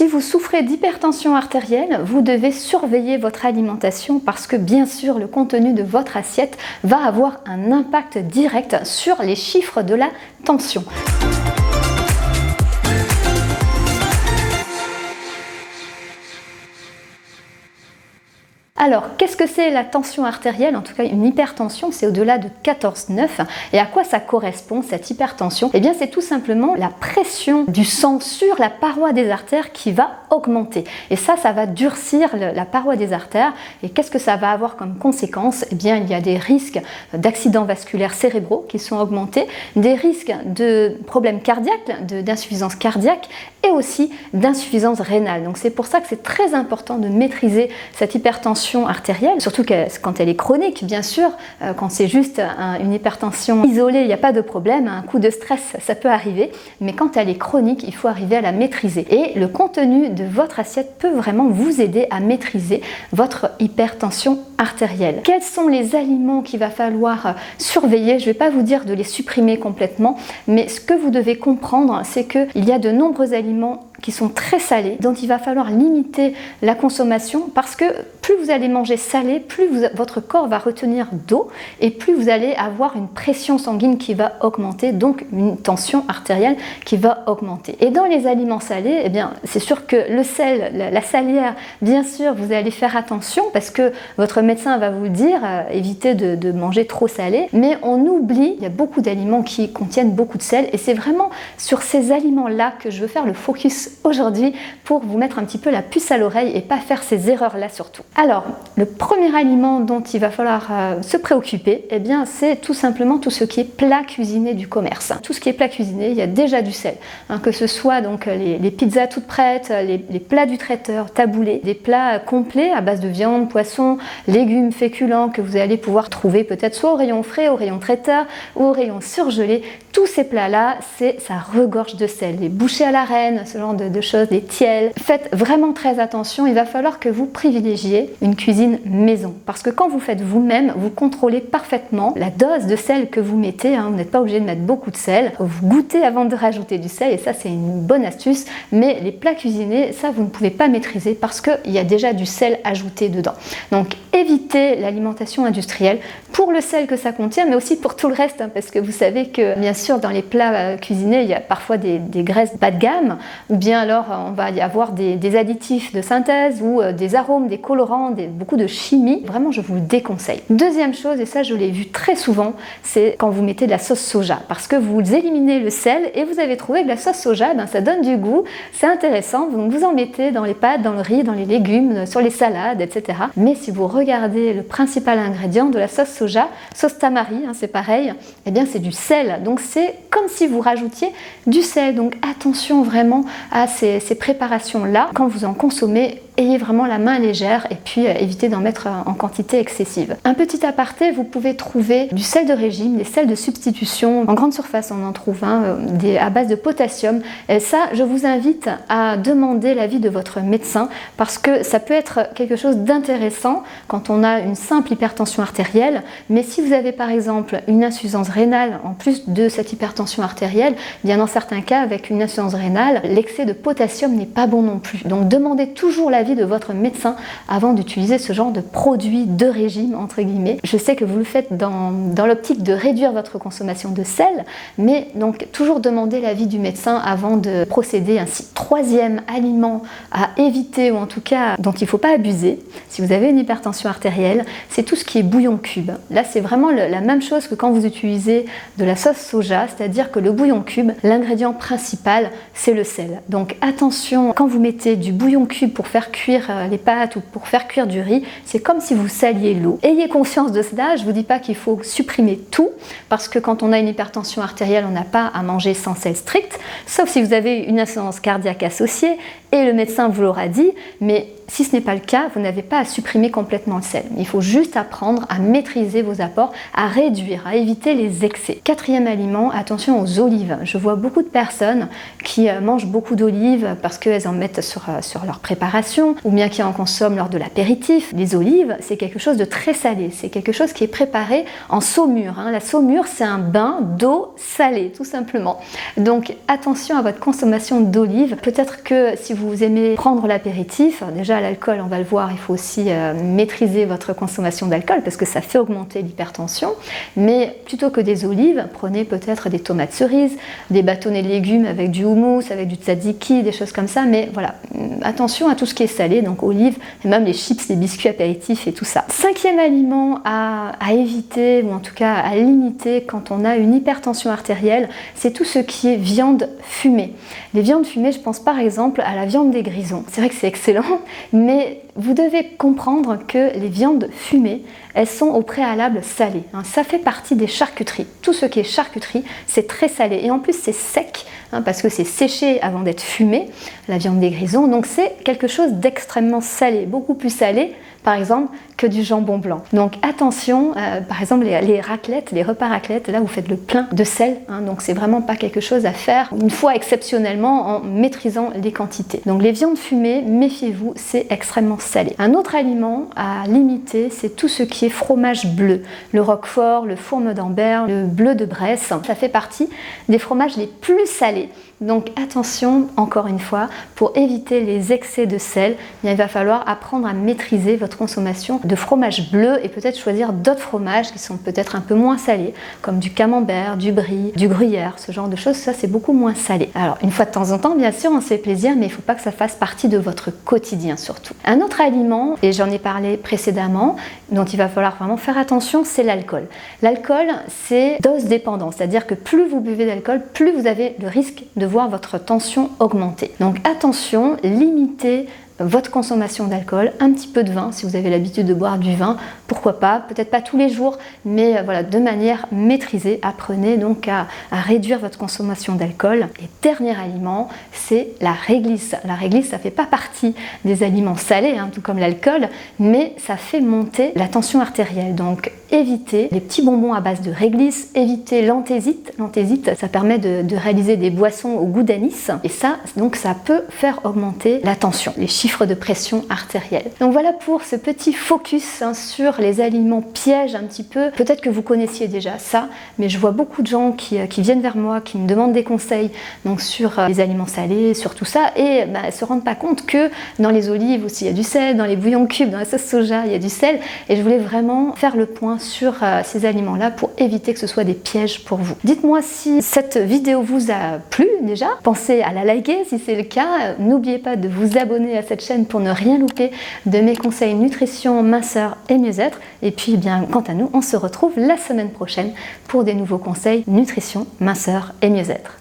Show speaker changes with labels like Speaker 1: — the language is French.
Speaker 1: Si vous souffrez d'hypertension artérielle, vous devez surveiller votre alimentation parce que bien sûr le contenu de votre assiette va avoir un impact direct sur les chiffres de la tension. Alors, qu'est-ce que c'est la tension artérielle? En tout cas, une hypertension, c'est au-delà de 14,9. Et à quoi ça correspond, cette hypertension? Eh bien, c'est tout simplement la pression du sang sur la paroi des artères qui va augmenter. Et ça va durcir la paroi des artères. Et qu'est-ce que ça va avoir comme conséquence? Eh bien, il y a des risques d'accidents vasculaires cérébraux qui sont augmentés, des risques de problèmes cardiaques, d'insuffisance cardiaque et aussi d'insuffisance rénale. Donc, c'est pour ça que c'est très important de maîtriser cette hypertension artérielle, surtout quand elle est chronique, bien sûr. Quand c'est juste une hypertension isolée, il n'y a pas de problème, un coup de stress, ça peut arriver, mais quand elle est chronique, il faut arriver à la maîtriser. Et le contenu de votre assiette peut vraiment vous aider à maîtriser votre hypertension artérielle. Quels sont les aliments qu'il va falloir surveiller? Je ne vais pas vous dire de les supprimer complètement, mais ce que vous devez comprendre, c'est qu'il y a de nombreux aliments qui sont très salés, dont il va falloir limiter la consommation parce que plus vous allez manger salé, plus votre corps va retenir d'eau et plus vous allez avoir une pression sanguine qui va augmenter, donc une tension artérielle qui va augmenter. Et dans les aliments salés, eh bien, c'est sûr que le sel, la salière, bien sûr, vous allez faire attention parce que votre médecin va vous le dire, évitez de manger trop salé, mais on oublie, il y a beaucoup d'aliments qui contiennent beaucoup de sel et c'est vraiment sur ces aliments-là que je veux faire le focus aujourd'hui pour vous mettre un petit peu la puce à l'oreille et pas faire ces erreurs-là surtout. Alors, le premier aliment dont il va falloir se préoccuper, eh bien, c'est tout simplement tout ce qui est plat cuisiné du commerce. Tout ce qui est plat cuisiné, il y a déjà du sel. Que ce soit donc les pizzas toutes prêtes, les plats du traiteur taboulés, des plats complets à base de viande, poisson, légumes, féculents que vous allez pouvoir trouver peut-être soit au rayon frais, au rayon traiteur ou au rayon surgelé. Tous ces plats-là, ça regorge de sel. Les bouchées à la reine, ce genre de choses, des tiels. Faites vraiment très attention, il va falloir que vous privilégiez une cuisine maison. Parce que quand vous faites vous-même, vous contrôlez parfaitement la dose de sel que vous mettez. Vous n'êtes pas obligé de mettre beaucoup de sel. Vous goûtez avant de rajouter du sel et ça, c'est une bonne astuce. Mais les plats cuisinés, ça, vous ne pouvez pas maîtriser parce qu'il y a déjà du sel ajouté dedans. Donc, évitez l'alimentation industrielle pour le sel que ça contient, mais aussi pour tout le reste. Parce que vous savez que, bien sûr, dans les plats cuisinés, il y a parfois des graisses bas de gamme, ou bien alors on va y avoir des additifs de synthèse ou des arômes, des colorants, beaucoup de chimie. Vraiment, je vous le déconseille. Deuxième chose, et ça je l'ai vu très souvent, c'est quand vous mettez de la sauce soja, parce que vous éliminez le sel et vous avez trouvé que la sauce soja, ça donne du goût, c'est intéressant, donc vous en mettez dans les pâtes, dans le riz, dans les légumes, sur les salades, etc. Mais si vous regardez le principal ingrédient de la sauce soja, sauce tamari, c'est pareil, eh bien c'est du sel, donc c'est comme si vous rajoutiez du sel, donc attention vraiment à ces préparations-là. Quand vous en consommez, ayez vraiment la main légère et puis évitez d'en mettre en quantité excessive. Un petit aparté, vous pouvez trouver du sel de régime, des sels de substitution. En grande surface, on en trouve à base de potassium. Et ça, je vous invite à demander l'avis de votre médecin parce que ça peut être quelque chose d'intéressant quand on a une simple hypertension artérielle. Mais si vous avez par exemple une insuffisance rénale en plus de cette hypertension artérielle, bien dans certains cas avec une insuffisance rénale, l'excès de potassium n'est pas bon non plus. Donc demandez toujours l'avis de votre médecin avant d'utiliser ce genre de produit de régime entre guillemets. Je sais que vous le faites dans l'optique de réduire votre consommation de sel, mais donc toujours demander l'avis du médecin avant de procéder ainsi. Troisième aliment à éviter ou en tout cas dont il ne faut pas abuser si vous avez une hypertension artérielle, c'est tout ce qui est bouillon cube. Là c'est vraiment la même chose que quand vous utilisez de la sauce soja, c'est-à-dire que le bouillon cube, l'ingrédient principal c'est le sel. Donc attention, quand vous mettez du bouillon cube pour faire cuire les pâtes ou pour faire cuire du riz, c'est comme si vous saliez l'eau. Ayez conscience de cela, je ne vous dis pas qu'il faut supprimer tout, parce que quand on a une hypertension artérielle, on n'a pas à manger sans sel strict, sauf si vous avez une insuffisance cardiaque associée, et le médecin vous l'aura dit, mais Si ce n'est pas le cas, vous n'avez pas à supprimer complètement le sel. Il faut juste apprendre à maîtriser vos apports, à réduire, à éviter les excès. Quatrième aliment, attention aux olives. Je vois beaucoup de personnes qui mangent beaucoup d'olives parce qu'elles en mettent sur leur préparation ou bien qui en consomment lors de l'apéritif. Les olives, c'est quelque chose de très salé. C'est quelque chose qui est préparé en saumure. La saumure, c'est un bain d'eau salée, tout simplement. Donc attention à votre consommation d'olives. Peut-être que si vous aimez prendre l'apéritif, déjà l'alcool, on va le voir, il faut aussi maîtriser votre consommation d'alcool parce que ça fait augmenter l'hypertension. Mais plutôt que des olives, prenez peut-être des tomates cerises, des bâtonnets de légumes avec du houmous, avec du tzatziki, des choses comme ça. Mais voilà, attention à tout ce qui est salé, donc olives, et même les chips, les biscuits apéritifs et tout ça. Cinquième aliment à éviter, ou en tout cas à limiter quand on a une hypertension artérielle, c'est tout ce qui est viande fumée. Les viandes fumées, je pense par exemple à la viande des grisons. C'est vrai que c'est excellent, mais vous devez comprendre que les viandes fumées, elles sont au préalable salées. Ça fait partie des charcuteries. Tout ce qui est charcuterie, c'est très salé. Et en plus, c'est sec, parce que c'est séché avant d'être fumé, la viande des grisons. Donc c'est quelque chose d'extrêmement salé, beaucoup plus salé, par exemple, que du jambon blanc. Donc attention, par exemple, les raclettes, les repas raclettes, là vous faites le plein de sel, donc c'est vraiment pas quelque chose à faire une fois exceptionnellement en maîtrisant les quantités. Donc les viandes fumées, méfiez-vous, c'est extrêmement salé. Un autre aliment à limiter, c'est tout ce qui est fromage bleu. Le roquefort, le fourme d'Ambert, le bleu de Bresse, ça fait partie des fromages les plus salés. Donc attention, encore une fois, pour éviter les excès de sel, il va falloir apprendre à maîtriser votre consommation de fromage bleu et peut-être choisir d'autres fromages qui sont peut-être un peu moins salés, comme du camembert, du brie, du gruyère, ce genre de choses, ça c'est beaucoup moins salé. Alors une fois de temps en temps, bien sûr, on se fait plaisir, mais il ne faut pas que ça fasse partie de votre quotidien surtout. Un autre aliment, et j'en ai parlé précédemment, dont il va falloir vraiment faire attention, c'est l'alcool. L'alcool, c'est dose dépendant, c'est-à-dire que plus vous buvez d'alcool, plus vous avez le risque de voir votre tension augmenter. Donc attention, limitez votre consommation d'alcool, un petit peu de vin, si vous avez l'habitude de boire du vin, pourquoi pas, peut-être pas tous les jours, mais voilà, de manière maîtrisée, apprenez donc à réduire votre consommation d'alcool. Et dernier aliment, c'est la réglisse. La réglisse, ça fait pas partie des aliments salés, tout comme l'alcool, mais ça fait monter la tension artérielle. Donc évitez les petits bonbons à base de réglisse, évitez l'anthésite. L'anthésite, ça permet de réaliser des boissons au goût d'anis, et ça, donc ça peut faire augmenter la tension, les chiffres de pression artérielle. Donc voilà pour ce petit focus sur les aliments pièges un petit peu. Peut-être que vous connaissiez déjà ça, mais je vois beaucoup de gens qui viennent vers moi, qui me demandent des conseils donc sur les aliments salés, sur tout ça, et ne se rendent pas compte que dans les olives aussi il y a du sel, dans les bouillons cubes, dans la sauce soja il y a du sel, et je voulais vraiment faire le point sur ces aliments-là pour éviter que ce soit des pièges pour vous. Dites-moi si cette vidéo vous a plu déjà, pensez à la liker si c'est le cas, n'oubliez pas de vous abonner à cette chaîne pour ne rien louper de mes conseils nutrition, minceur et mieux-être. Et puis bien, quant à nous, on se retrouve la semaine prochaine pour des nouveaux conseils nutrition, minceur et mieux-être.